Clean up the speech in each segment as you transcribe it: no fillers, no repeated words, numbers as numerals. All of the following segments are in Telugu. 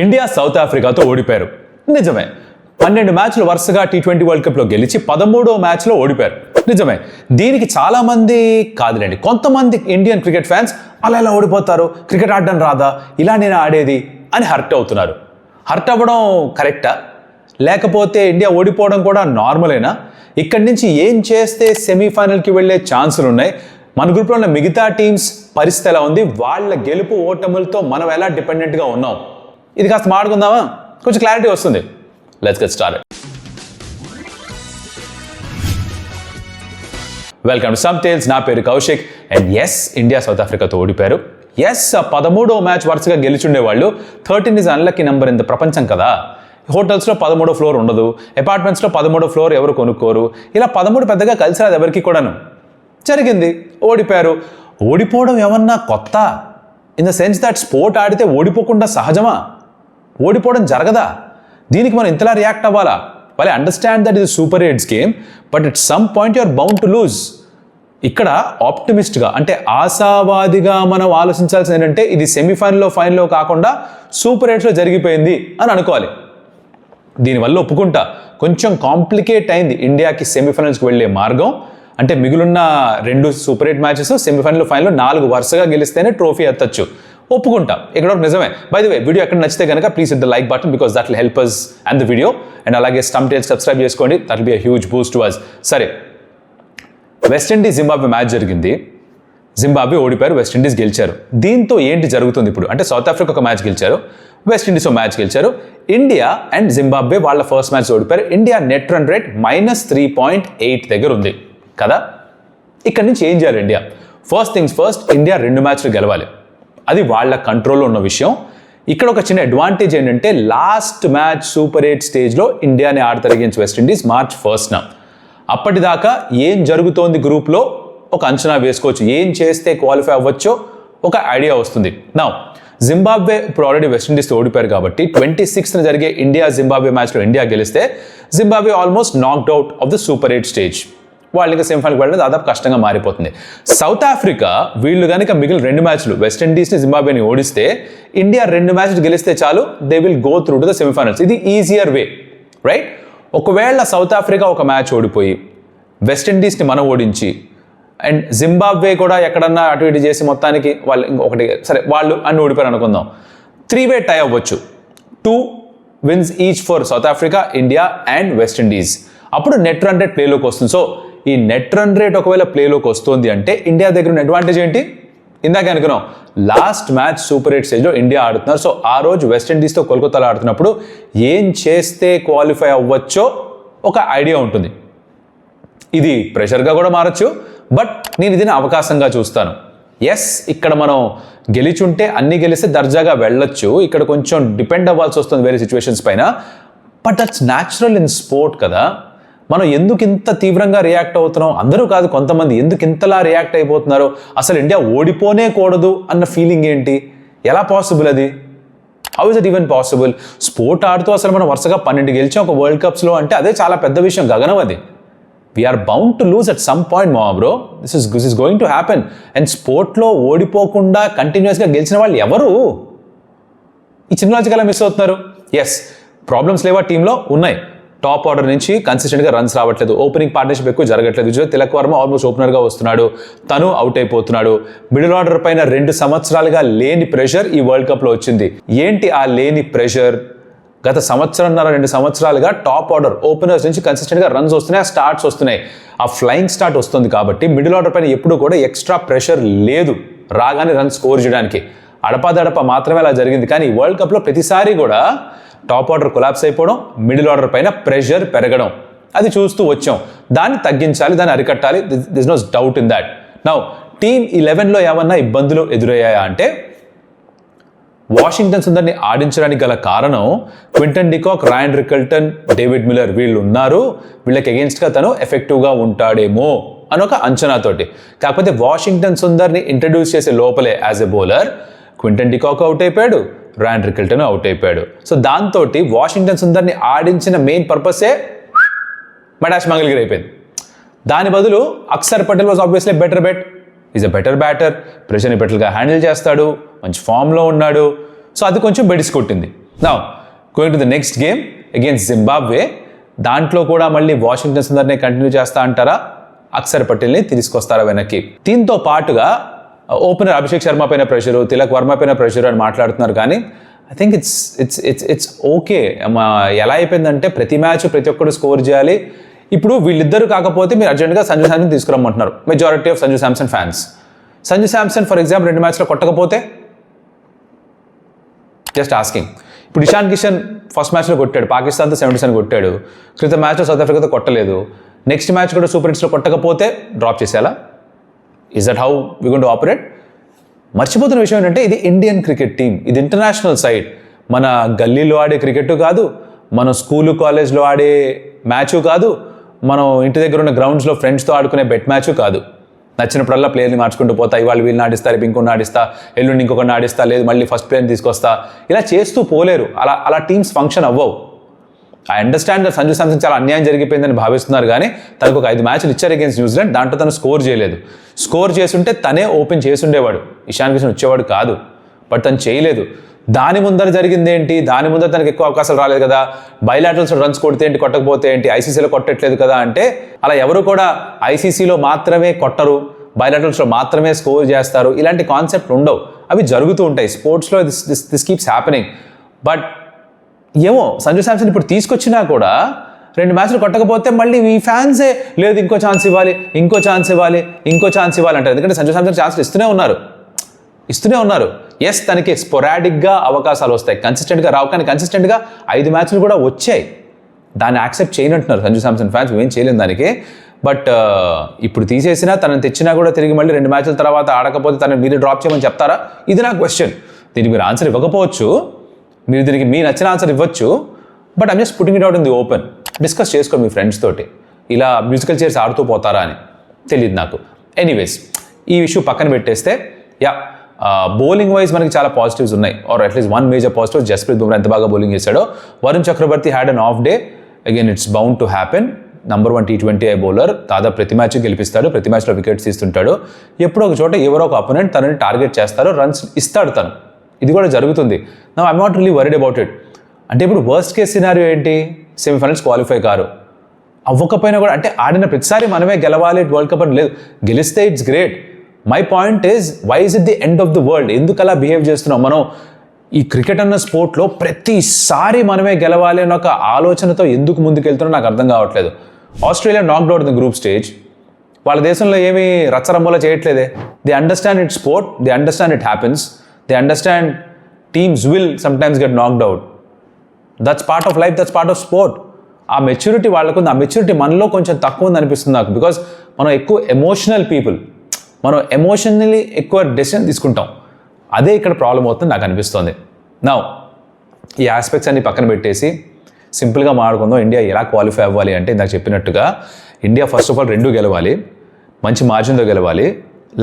ఇండియా సౌత్ ఆఫ్రికాతో ఓడిపోయారు. నిజమే. 12 మ్యాచ్లు వరుసగా T20 వరల్డ్ కప్లో గెలిచి 13వ మ్యాచ్లో ఓడిపోయారు. నిజమే. దీనికి చాలామంది కాదులేండి, కొంతమంది ఇండియన్ క్రికెట్ ఫ్యాన్స్ అలా ఎలా ఓడిపోతారు, క్రికెట్ ఆడడం రాదా, ఇలా నేను ఆడేది అని హర్ట్ అవుతున్నారు. హర్ట్ అవ్వడం కరెక్టా, లేకపోతే ఇండియా ఓడిపోవడం కూడా నార్మలేనా? ఇక్కడి నుంచి ఏం చేస్తే సెమీఫైనల్కి వెళ్ళే ఛాన్సులు ఉన్నాయి? మన గ్రూప్లో ఉన్న మిగతా టీమ్స్ పరిస్థితి ఎలా ఉంది? వాళ్ళ గెలుపు ఓటములతో మనం ఎలా డిపెండెంట్గా ఉన్నాం? ఇది కాస్త మాట్లాడుకుందామా? కొంచెం క్లారిటీ వస్తుంది. Let's get started. Welcome to some tales. నా పేరు Kaushik. And yes, India South ఆఫ్రికాతో ఓడిపోయారు. ఎస్, 13వ మ్యాచ్ వరుసగా గెలిచుండేవాళ్ళు. 13 is unlucky number in the ప్రపంచం కదా. హోటల్స్లో 13వ ఫ్లోర్ ఉండదు, అపార్ట్మెంట్స్లో 13వ ఫ్లోర్ ఎవరు కొనుక్కోరు. ఇలా 13 పెద్దగా కలిసి రాదు ఎవరికి కూడాను. జరిగింది, ఓడిపోయారు. ఓడిపోవడం ఏమన్నా కొత్త? In the sense that sport ఆడితే ఓడిపోకుండా సహజమా? ఓడిపోవడం జరగదా? దీనికి మనం ఇంతలా రియాక్ట్ అవ్వాలా? వాళ్ళు understand that is super 8 game, but at some point you are bound to lose. ఇక్కడ ఆప్టిమిస్ట్గా, అంటే ఆశావాదిగా మనం ఆలోచించాల్సింది ఏంటంటే, ఇది సెమీఫైనల్లో ఫైనల్లో కాకుండా సూపర్ 8లో జరిగిపోయింది అని అనుకోవాలి. దీనివల్ల ఒప్పుకుంటా, కొంచెం కాంప్లికేట్ అయింది ఇండియాకి సెమీఫైనల్స్కి వెళ్ళే మార్గం. అంటే మిగిలిన 2 సూపర్ 8 మ్యాచెస్, సెమీఫైనల్ ఫైనల్లో 4 వరుసగా గెలిస్తేనే ట్రోఫీ ఎత్తచ్చు, ఒప్పుకుంటా. ఇక్కడ నిజమే. బై ది వే, వీడియో ఎక్కడ నచ్చితే కనుక please hit the like button, because that will help us and the video. And అలాగే స్టంప్ టేల్స్ సబ్స్క్రైబ్ చేసుకోండి, that will be a huge Boost to us. సరే, వెస్టిండీస్ జింబాబ్వే మ్యాచ్ జరిగింది. జింబాబ్వే ఓడిపోయారు, వెస్టిండీస్ గెలిచారు. దీంతో ఏంటి జరుగుతుంది ఇప్పుడు అంటే, సౌత్ ఆఫ్రికా ఒక మ్యాచ్ గెలిచారు, వెస్టిండీస్ ఒక మ్యాచ్ గెలిచారు. ఇండియా అండ్ జింబాబ్వే వాళ్ళ ఫస్ట్ మ్యాచ్ ఓడిపోయారు. ఇండియా నెట్ రన్ రేట్ -3.8 దగ్గర ఉంది కదా. ఇక్కడ నుంచి ఏం చేయాలి India? First things first, India 2 మ్యాచ్లు గెలవాలి. అది వాళ్ళ కంట్రోల్లో ఉన్న విషయం. ఇక్కడ ఒక చిన్న అడ్వాంటేజ్ ఏంటంటే, లాస్ట్ మ్యాచ్ సూపర్ 8 స్టేజ్లో ఇండియాని ఆడతారు అగేన్స్ వెస్టిండీస్ March 1st. అప్పటిదాకా ఏం జరుగుతోంది గ్రూప్లో ఒక అంచనా వేసుకోవచ్చు, ఏం చేస్తే క్వాలిఫై అవ్వచ్చో ఒక ఐడియా వస్తుంది. నా జింబాబ్వే ఇప్పుడు ఆల్రెడీ వెస్టిండీస్తో ఓడిపోయారు కాబట్టి 26న జరిగే ఇండియా జింబాబ్వే మ్యాచ్లో ఇండియా గెలిస్తే Zimbabwe almost knocked out of the super 8 stage. వాళ్ళు ఇంకా సెమీఫైనల్కి వెళ్ళడం దాదాపు కష్టంగా మారిపోతుంది. సౌత్ ఆఫ్రికా వీళ్ళు కనుక మిగిలిన 2 మ్యాచ్లు వెస్టిండీస్ని జింబాబ్వేని ఓడిస్తే, ఇండియా 2 మ్యాచ్లు గెలిస్తే చాలు, they will go through to the semifinals. ఇది ఈజియర్ వే, రైట్? ఒకవేళ సౌత్ ఆఫ్రికా ఒక మ్యాచ్ ఓడిపోయి వెస్టిండీస్ని మనం ఓడించి, అండ్ జింబాబ్వే కూడా ఎక్కడన్నా అటు ఇటు చేసి మొత్తానికి వాళ్ళు ఇంకొకటి సరే వాళ్ళు అన్ని ఓడిపోయారు అనుకుందాం, 3-way టై అవ్వచ్చు. 2 wins each for south Africa, India and West Indies. అప్పుడు నెట్ రన్ రేట్ ప్లేలోకి వస్తుంది. సో ఈ నెట్ రన్ రేట్ ఒకవేళ ప్లేలోకి వస్తుంది అంటే ఇండియా దగ్గర ఉన్న అడ్వాంటేజ్ ఏంటి? ఇందాక అనుకున్నాం, లాస్ట్ మ్యాచ్ సూపర్ 8 స్టేజ్లో ఇండియా ఆడుతున్నారు. సో ఆ రోజు వెస్టిండీస్తో కోల్కతాలో ఆడుతున్నప్పుడు ఏం చేస్తే క్వాలిఫై అవ్వచ్చో ఒక ఐడియా ఉంటుంది. ఇది ప్రెషర్గా కూడా మారచ్చు, బట్ నేను దీన్ని అవకాశంగా చూస్తాను. ఎస్, ఇక్కడ మనం గెలిచుంటే అన్ని గెలిస్తే దర్జాగా వెళ్ళొచ్చు. ఇక్కడ కొంచెం డిపెండ్ అవ్వాల్సి వస్తుంది వేరే సిచ్యువేషన్స్ పైన, but that's natural in sport కదా. మనం ఎందుకు ఇంత తీవ్రంగా రియాక్ట్ అవుతున్నాం? అందరూ కాదు, కొంతమంది ఎందుకు ఇంతలా రియాక్ట్ అయిపోతున్నారు? అసలు ఇండియా ఓడిపోనే కూడదు అన్న ఫీలింగ్ ఏంటి? ఎలా పాసిబుల్ అది? How is it even possible? Sport ఆడుతూ అసలు మనం వరుసగా 12 గెలిచాం ఒక వరల్డ్ కప్స్లో అంటే అదే చాలా పెద్ద విషయం, గగనం అది. We're bound to lose at some point మా bro. This is going to happen. And స్పోర్ట్లో ఓడిపోకుండా కంటిన్యూస్గా గెలిచిన వాళ్ళు ఎవరు? ఈ చిన్న లాజిక్ ఎలా మిస్ అవుతున్నారు? ఎస్, ప్రాబ్లమ్స్ లేవా టీంలో? ఉన్నాయి. టాప్ ఆర్డర్ నుంచి కన్సిస్టెంట్గా రన్స్ రావట్లేదు, ఓపెనింగ్ పార్ట్నర్షిప్ ఎక్కువ జరగట్లేదు. తిలక్ వర్మ ఆల్మోస్ట్ ఓపెనర్గా వస్తున్నాడు, తను అవుట్ అయిపోతున్నాడు. మిడిల్ ఆర్డర్ పైన 2 సంవత్సరాలుగా లేని ప్రెషర్ ఈ వరల్డ్ కప్లో వచ్చింది. ఏంటి ఆ లేని ప్రెషర్? గత 1.5-2 సంవత్సరాలుగా టాప్ ఆర్డర్ ఓపెనర్స్ నుంచి కన్సిస్టెంట్గా రన్స్ వస్తున్నాయి, స్టార్ట్స్ వస్తున్నాయి. ఆ ఫ్లయింగ్ స్టార్ట్ వస్తుంది కాబట్టి మిడిల్ ఆర్డర్ పైన ఎప్పుడు కూడా ఎక్స్ట్రా ప్రెషర్ లేదు రాగానే రన్ స్కోర్ చేయడానికి. అడపాదడప మాత్రమే అలా జరిగింది. కానీ వరల్డ్ కప్లో ప్రతిసారి కూడా టాప్ ఆర్డర్ కొలాప్స్ అయిపోవడం, మిడిల్ ఆర్డర్ పైన ప్రెషర్ పెరగడం, అది చూస్తూ వచ్చాం. దాన్ని తగ్గించాలి, దాన్ని అరికట్టాలి. This no doubt in that. Now team 11లో ఏమన్నా ఇబ్బందులు ఎదురయ్యాయా అంటే, వాషింగ్టన్ సుందర్ని ఆడించడానికి గల కారణం Quinton de Kock, Ryan Rickelton, David Miller వీళ్ళు ఉన్నారు. వీళ్ళకి అగేన్స్ట్గా తను ఎఫెక్టివ్గా ఉంటాడేమో అని ఒక అంచనాతోటి. కాకపోతే వాషింగ్టన్ సుందర్ని ఇంట్రడ్యూస్ చేసే లోపలే as a bowler Quinton de Kock out అయిపోయాడు, రాయన్ రికల్టన్ అవుట్ అయిపోయాడు. సో దాంతో వాషింగ్టన్ సుందర్ని ఆడించిన మెయిన్ పర్పసే మడాష్ మంగళగిరి అయిపోయింది. దాని బదులు Axar Patel was obviously better bet. Is a better batter, ప్రెషర్ని బెటర్గా హ్యాండిల్ చేస్తాడు, మంచి ఫామ్లో ఉన్నాడు. సో అది కొంచెం బెడిసి కొట్టింది. Now going to the next game against Zimbabwe. దాంట్లో కూడా మళ్ళీ వాషింగ్టన్ సుందర్నే కంటిన్యూ చేస్తా అంటారా, అక్షర్ పటేల్ని తీసుకొస్తారా వెనక్కి? దీంతో పాటుగా ఓపెనర్ అభిషేక్ శర్మ పైన ప్రెషరు, తిలక్ వర్మ పైన ప్రెషరు అని మాట్లాడుతున్నారు. కానీ ఐ థింక్ ఇట్స్ ఓకే. ఎలా అయిపోయిందంటే ప్రతి మ్యాచ్ ప్రతి ఒక్కరు స్కోర్ చేయాలి. ఇప్పుడు వీళ్ళిద్దరు కాకపోతే మీరు అర్జెంట్గా సంజు శాంసన్ తీసుకురమ్మంటున్నారు majority of Sanju Samson fans. Sanju Samson for example 2 మ్యాచ్లో కొట్టకపోతే జస్ట్ ఆస్కింగ్. ఇప్పుడు ఇషాన్ కిషన్ ఫస్ట్ మ్యాచ్లో కొట్టాడు, పాకిస్తాన్తో 77 కొట్టాడు, క్రితం మ్యాచ్లో సౌత్ ఆఫ్రికాతో కొట్టలేదు. నెక్స్ట్ మ్యాచ్ కూడా సూపర్ హిట్స్లో కొట్టకపోతే డ్రాప్ చేసేలా? Is that how we going to operate? మర్చిపోతున్న విషయం ఏంటంటే ఇది ఇండియన్ క్రికెట్ టీం, ఇది ఇంటర్నేషనల్ సైడ్. మన గల్లీలో ఆడే క్రికెట్ కాదు, మన స్కూలు కాలేజ్లో ఆడే మ్యాచు కాదు, మనం ఇంటి దగ్గర ఉన్న గ్రౌండ్స్లో ఫ్రెండ్స్తో ఆడుకునే బెట్ మ్యాచు కాదు. నచ్చినప్పుడల్లా ప్లేయర్ని మార్చుకుంటూ పోతా, ఇవాళ వీళ్ళని ఆడిస్తా, రేపు ఇంకొన్ని ఆడిస్తా, ఎల్లుండి ఇంకొకరిని ఆడిస్తా, లేదు మళ్ళీ ఫస్ట్ ప్లేయర్ని తీసుకొస్తా, ఇలా చేస్తూ పోలేరు. అలా టీమ్స్ ఫంక్షన్ అవ్వవు. ఐ అండర్స్టాండ్ సంజు శాంసన్ చాలా అన్యాయం జరిగిపోయిందని భావిస్తున్నారు, కానీ తనకు ఒక 5 మ్యాచ్లు ఇచ్చారు అగేన్స్ న్యూజిలాండ్, దాంట్లో తను స్కోర్ చేయలేదు. స్కోర్ చేసుంటే తనే ఓపెన్ చేసుండేవాడు, ఇషాన్ కిషన్ వచ్చేవాడు కాదు, బట్ తను చేయలేదు. దాని ముందర జరిగింది ఏంటి? దాని ముందర తనకి ఎక్కువ అవకాశాలు రాలేదు కదా, బైలాటరల్స్ రన్స్ కొడితే ఏంటి, కొట్టకపోతే ఏంటి, ఐసీసీలో కొట్టట్లేదు కదా అంటే, అలా ఎవరు కూడా ఐసీసీలో మాత్రమే కొట్టరు, బైలాటరల్స్లో మాత్రమే స్కోర్ చేస్తారు, ఇలాంటి కాన్సెప్ట్ ఉండవు. అవి జరుగుతూ ఉంటాయి స్పోర్ట్స్లో, దిస్ కీప్స్ హ్యాపెనింగ్. బట్ ఏమో సంజు శాంసన్ ఇప్పుడు తీసుకొచ్చినా కూడా 2 మ్యాచ్లు కొట్టకపోతే మళ్ళీ ఈ ఫ్యాన్సే లేదు ఇంకో ఛాన్స్ ఇవ్వాలి, ఇంకో ఛాన్స్ ఇవ్వాలి, ఇంకో ఛాన్స్ ఇవ్వాలి అంటారు. ఎందుకంటే సంజు శాంసన్ ఛాన్స్లు ఇస్తూనే ఉన్నారు. ఎస్, తనకి స్పొరాడిక్గా అవకాశాలు వస్తాయి, కన్సిస్టెంట్గా రావు, కానీ కన్సిస్టెంట్గా 5 మ్యాచ్లు కూడా వచ్చాయి. దాన్ని యాక్సెప్ట్ చేయనంటున్నారు సంజు శాంసన్ ఫ్యాన్స్, ఏం చేయలేం దానికి. బట్ ఇప్పుడు తీసేసినా తనని తెచ్చినా కూడా తిరిగి మళ్ళీ 2 మ్యాచ్ల తర్వాత ఆడకపోతే తనని మీరు డ్రాప్ చేయమని చెప్తారా? ఇది నా క్వశ్చన్. దీనికి మీరు ఆన్సర్ ఇవ్వకపోవచ్చు, మీరు దీనికి మీ నచ్చిన ఆన్సర్ ఇవ్వచ్చు, but I'm just putting it out in the open. Discuss చేసుకో మీ ఫ్రెండ్స్ తోటి, ఇలా మ్యూజికల్ చైర్స్ ఆడుతూ పోతారా అని తెలియదు నాకు. ఎనీవేస్, ఈ ఇష్యూ పక్కన పెట్టేస్తే, బౌలింగ్ వైజ్ మనకి చాలా పాజిటివ్స్ ఉన్నాయి, or at least 1 major positive. Jasprit Bumrah ఎంత బాగా బౌలింగ్ చేశాడో. Varun Chakravarthy had an off day, again it's bound to happen. Number 1 T20 bowler, దాదాపు ప్రతి మ్యాచ్ గెలిపిస్తాడు, ప్రతి మ్యాచ్లో వికెట్స్ తీస్తుంటాడు. ఎప్పుడో ఒక చోట ఎవరో ఒక అపోనెంట్ తనని టార్గెట్ చేస్తారు, రన్స్ ఇస్తాడు తను. ఇది కూడా జరుగుతుంది. Now I'm not really worried about it. అంటే ఇప్పుడు వర్స్ట్ కేస్ సినారియో ఏంటి? సెమీఫైనల్స్ క్వాలిఫై కారు, అవ్వకపోయినా కూడా అంటే ఆడిన ప్రతిసారి మనమే గెలవాలి వరల్డ్ కప్ అని లేదు, గెలిస్తే it's great. My point is, why is it the end of the world? ఎందుకు అలా బిహేవ్ చేస్తున్నాం మనం? ఈ క్రికెట్ అన్న స్పోర్ట్లో ప్రతిసారి మనమే గెలవాలి అన్న ఒక ఆలోచనతో ఎందుకు ముందుకెళ్తున్నా నాకు అర్థం కావట్లేదు. Australia knocked out in the group stage. వాళ్ళ దేశంలో ఏమీ రచ్చరంబోలా చేయట్లేదే. They understand it sport, they understand it happens, they understand teams will sometimes get knocked out. That's part of life, that's part of sport. ఆ మెచ్యూరిటీ వాళ్ళకుంది, ఆ మెచ్యూరిటీ మనలో కొంచెం తక్కువ ఉంది అనిపిస్తుంది నాకు. బికాజ్ మనం ఎక్కువ ఎమోషనల్ పీపుల్, మనం ఎమోషనల్లీ ఎక్కువ డెసిషన్ తీసుకుంటాం. అదే ఇక్కడ ప్రాబ్లం అవుతుంది నాకు అనిపిస్తుంది. నౌ ఈ ఆస్పెక్ట్స్ అన్ని పక్కన పెట్టేసి సింపుల్గా మాట్లాడుకుందాం. ఇండియా ఎలా క్వాలిఫై అవ్వాలి అంటే, నాకు చెప్పినట్టుగా ఇండియా ఫస్ట్ ఆఫ్ ఆల్ 2 గెలవాలి, మంచి మార్జిన్తో గెలవాలి.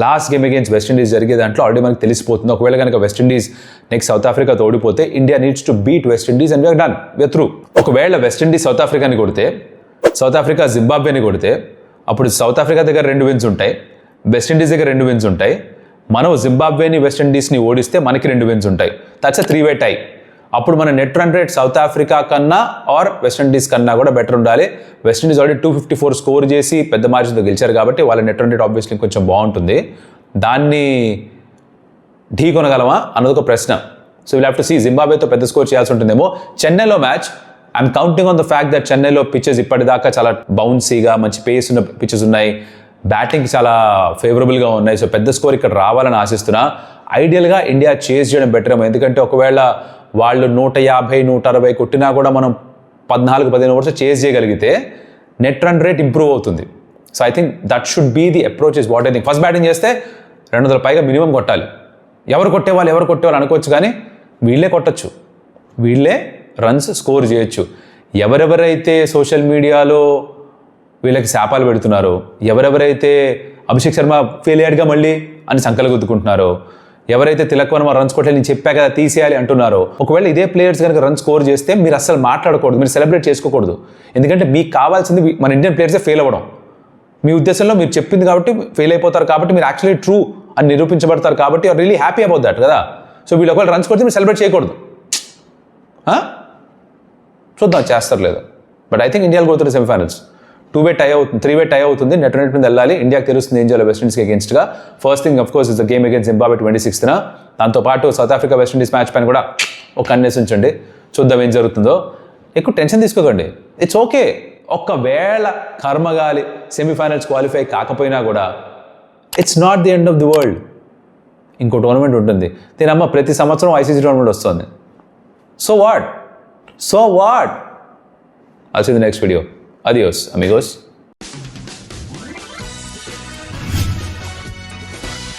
లాస్ట్ గేమ్ అగేన్స్ వెస్టిండీస్ జరిగే దాంట్లో ఆల్రెడీ మనకు తెలిసిపోతుంది. ఒకవేళ కనుక వెస్టిండీస్ నెక్స్ట్ సౌత్ ఆఫ్రికాతో ఓడిపోతే India needs to beat West Indies and we're done, we're through. ఒకవేళ వెస్టిండీస్ సౌత్ ఆఫ్రికాని కొడితే, సౌత్ ఆఫ్రికా జింబాబ్వేని కొడితే, అప్పుడు సౌత్ ఆఫ్రికా దగ్గర 2 విన్స్ ఉంటాయి, వెస్టిండీస్ దగ్గర 2 విన్స్ ఉంటాయి. మనం జింబాబ్వేని వెస్టిండీస్ని ఓడిస్తే మనకి 2 విన్స్ ఉంటాయి. దట్స్ ఎ 3-way టై. అప్పుడు మన net run rate south Africa కన్నా ఆర్ వెస్టిండీస్ కన్నా కూడా బెటర్ ఉండాలి. వెస్టిండీస్ ఆల్రెడీ 254 స్కోర్ చేసి పెద్ద మార్జిన్తో గెలిచారు కాబట్టి వాళ్ళ నెట్ రన్ రేట్ ఆబ్వియస్లీ కొంచెం బాగుంటుంది. దాన్ని ఢీ కొనగలమా అన్నది ఒక ప్రశ్న. So will have to see. జింబాబ్వేతో పెద్ద స్కోర్ చేయాల్సి ఉంటుందేమో. చెన్నైలో match, I'm counting on the fact that చెన్నైలో పిచెస్ ఇప్పటిదాకా చాలా బౌన్సీగా మంచి పేస్ ఉన్న పిచెస్ ఉన్నాయి, బ్యాటింగ్ చాలా ఫేవరబుల్గా ఉన్నాయి. సో పెద్ద స్కోర్ ఇక్కడ రావాలని ఆశిస్తున్నా. ఐడియల్గా ఇండియా చేజ్ చేయడం బెటర్ ఏమో, ఎందుకంటే ఒకవేళ వాళ్ళు 150, 160 కొట్టినా కూడా మనం 14-15 ఓవర్స్ చేజ్ చేయగలిగితే నెట్ రన్ రేట్ ఇంప్రూవ్ అవుతుంది. So I think that should be the approach is what I think. First batting చేస్తే 200 పైగా మినిమం కొట్టాలి. ఎవరు కొట్టేవాళ్ళు అనుకోవచ్చు, కానీ వీళ్ళే కొట్టచ్చు, వీళ్ళే రన్స్ స్కోర్ చేయొచ్చు. ఎవరెవరైతే సోషల్ మీడియాలో వీళ్ళకి శాపాలు పెడుతున్నారో, ఎవరెవరైతే అభిషేక్ శర్మ ఫెయిల్ అయ్యాడుగా మళ్ళీ అని సంకలు గుద్దుకుంటున్నారో, ఎవరైతే తిలక్ వర్మ రన్స్ కొట్టాలి నేను చెప్పా కదా తీసేయాలి అంటున్నారో, ఒకవేళ ఇదే ప్లేయర్స్ కనుక రన్ స్కోర్ చేస్తే మీరు అస్సలు మాట్లాడకూడదు, మీరు సెలబ్రేట్ చేసుకోకూడదు. ఎందుకంటే మీకు కావాల్సింది మన ఇండియన్ ప్లేయర్సే ఫెయిల్ అవ్వడం. మీ ఉద్దేశంలో మీరు చెప్పింది కాబట్టి ఫెయిల్ అయిపోతారు, కాబట్టి మీరు యాక్చువల్లీ ట్రూ అని నిరూపించబడతారు, కాబట్టి are really happy about that కదా. సో వీళ్ళు ఒకవేళ రన్స్ కొడితే మీరు సెలబ్రేట్ చేయకూడదు. చూద్దాం చేస్తారు లేదు. బట్ ఐ థింక్ ఇండియాలో పోతుంది సెమీఫైనల్స్. 2-way టై అవుతుంది, 3-way టై అవుతుంది. నెట్ మీద వెళ్ళాలి. ఇండియాకి తెలుస్తుంది ఏం చేయాలి వెస్టిండీస్కి అగేన్స్ట్గా. First thing of course is the game against Zimbabwe 26th. దాంతోపాటు సౌత్ ఆఫ్రికా వెస్టిండీస్ మ్యాచ్ పైన కూడా ఒక కన్నేసి ఉంచండి, చూద్దాం ఏం జరుగుతుందో. ఎక్కువ టెన్షన్ తీసుకోకండి, ఇట్స్ ఓకే. ఒక్కవేళ కర్మగాలి సెమీఫైనల్స్ క్వాలిఫై కాకపోయినా కూడా it's not the end of the world. ఇంకో టోర్నమెంట్ ఉంటుంది, దీనమ్మ ప్రతి సంవత్సరం ఐసీసీ టోర్నమెంట్ వస్తుంది. So what? I'll see you in the next video. Adios, amigos.